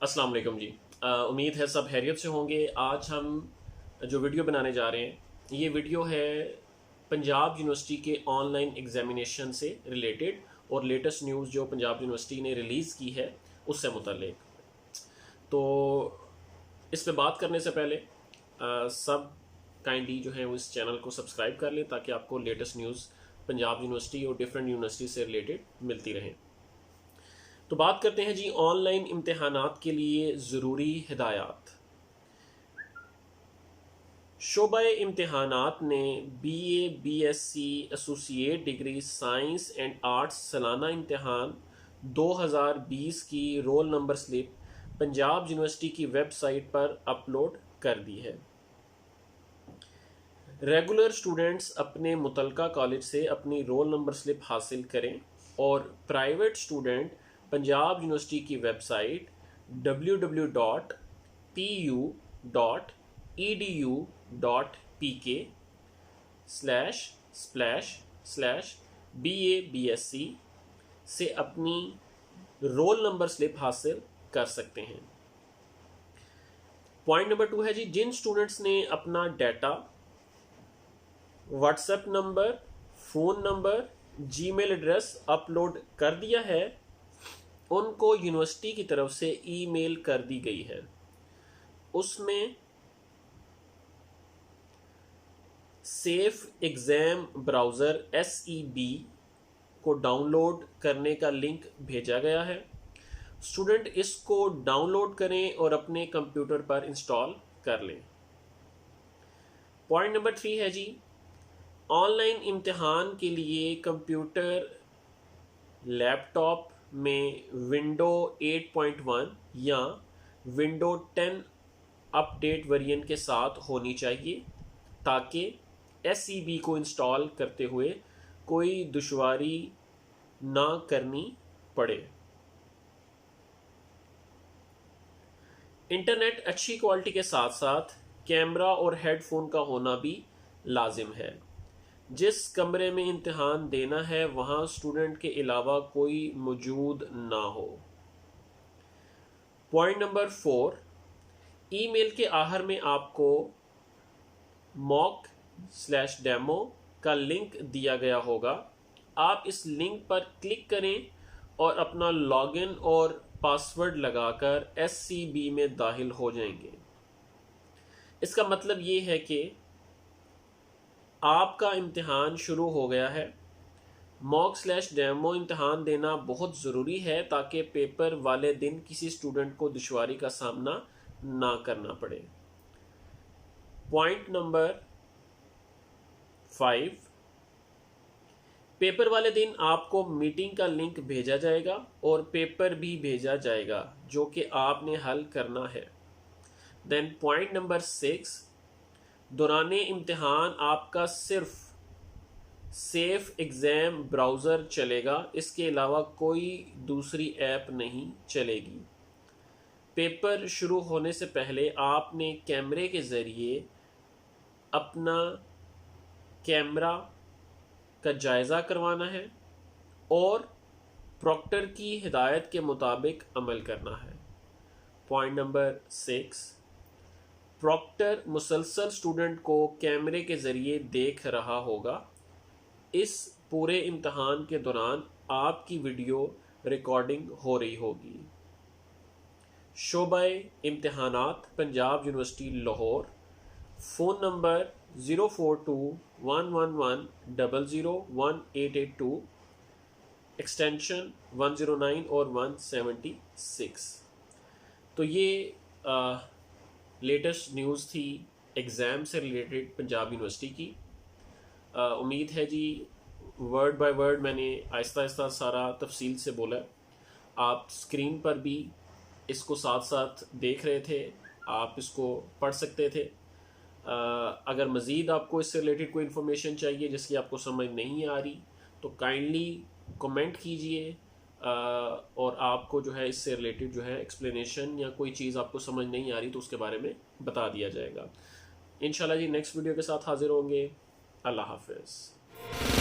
अस्सलाम वालेकुम जी। उम्मीद है सब खैरियत से होंगे। आज हम जो वीडियो बनाने जा रहे हैं ये वीडियो है पंजाब यूनिवर्सिटी के ऑनलाइन एग्जामिनेशन से रिलेटेड और लेटेस्ट न्यूज़ जो पंजाब यूनिवर्सिटी ने रिलीज़ की है उससे मुतल्लिक। तो इस पे बात करने से पहले सब काइंडली जो है वो इस चैनल को सब्सक्राइब कर लें ताकि आपको लेटेस्ट न्यूज़ पंजाब यूनिवर्सिटी और डिफरेंट यूनिवर्सिटी से रिलेटेड मिलती रहें। तो बात करते हैं जी ऑनलाइन इम्तिहानात के लिए ज़रूरी हिदायत। शोबा इम्तिहानात ने BA BSc associate degree science and arts सालाना इम्तिहान 2020 की roll number slip Punjab university की वेबसाइट पर अपलोड कर दी है। रेगुलर स्टूडेंट्स अपने मुतलका कॉलेज से अपनी रोल नंबर स्लिप हासिल करें और प्राइवेट स्टूडेंट पंजाब यूनिवर्सिटी की वेबसाइट www.pu.pk//BA-BSc से अपनी रोल नंबर स्लिप हासिल कर सकते हैं। पॉइंट नंबर 2 है जी, जिन स्टूडेंट्स ने अपना data WhatsApp number, phone number, Gmail address upload कर दिया है उनको यूनिवर्सिटी की तरफ से ईमेल कर दी गई है। उसमें सेफ एग्ज़ाम ब्राउज़र SEB को डाउनलोड करने का लिंक भेजा गया है। स्टूडेंट इसको डाउनलोड करें और अपने कंप्यूटर पर इंस्टॉल कर लें। पॉइंट नंबर 3 है जी, ऑनलाइन इम्तिहान के लिए कंप्यूटर लैपटॉप में विंडो 8.1 या विंडो 10 अपडेट वेरिएंट के साथ होनी चाहिए ताकि SEB को इंस्टॉल करते हुए कोई दुश्वारी ना करनी पड़े। इंटरनेट अच्छी क्वालिटी के साथ साथ कैमरा और हेडफोन का होना भी लाजिम है। जिस कमरे में इम्तिहान देना है वहाँ स्टूडेंट के अलावा कोई मौजूद ना हो। पॉइंट नंबर 4, ईमेल के आखिर में आपको mock/demo का लिंक दिया गया होगा। आप इस लिंक पर क्लिक करें और अपना लॉगिन और पासवर्ड लगाकर SEB में दाखिल हो जाएंगे। इसका मतलब ये है कि आपका इम्तिहान शुरू हो गया है। mock/demo इम्तिहान देना बहुत ज़रूरी है ताकि पेपर वाले दिन किसी स्टूडेंट को दुश्वारी का सामना ना करना पड़े। पॉइंट नंबर 5, पेपर वाले दिन आपको मीटिंग का लिंक भेजा जाएगा और पेपर भी भेजा जाएगा जो कि आपने हल करना है। देन पॉइंट नंबर 6, दौराने इम्तिहान आपका सिर्फ सेफ एग्ज़ाम ब्राउज़र चलेगा, इसके अलावा कोई दूसरी ऐप नहीं चलेगी। पेपर शुरू होने से पहले आपने कैमरे के ज़रिए अपना कैमरा का जायज़ा करवाना है और प्रॉक्टर की हिदायत के मुताबिक अमल करना है। पॉइंट नंबर 6, प्रॉक्टर मुसलसल स्टूडेंट को कैमरे के ज़रिए देख रहा होगा। इस पूरे इम्तिहान के दौरान आपकी वीडियो रिकॉर्डिंग हो रही होगी। शोबा इम्तिहानात Punjab university Lahore, phone number 042111001882, extension 109 और 176। तो ये लेटेस्ट न्यूज़ थी एग्ज़ाम से रिलेटेड पंजाब यूनिवर्सिटी की। उम्मीद है जी वर्ड बाय वर्ड मैंने आहिस्ता आहिस्ता सारा तफसील से बोला। आप स्क्रीन पर भी इसको साथ साथ देख रहे थे, आप इसको पढ़ सकते थे। अगर मज़ीद आपको इससे रिलेटेड कोई इन्फॉर्मेशन चाहिए जिसकी आपको समझ नहीं आ रही तो काइंडली कमेंट कीजिए और आपको जो है इससे रिलेटेड जो है एक्सप्लेनेशन या कोई चीज़ आपको समझ नहीं आ रही तो उसके बारे में बता दिया जाएगा। इंशाल्लाह जी नेक्स्ट वीडियो के साथ हाज़िर होंगे। अल्लाह हाफ़िज़।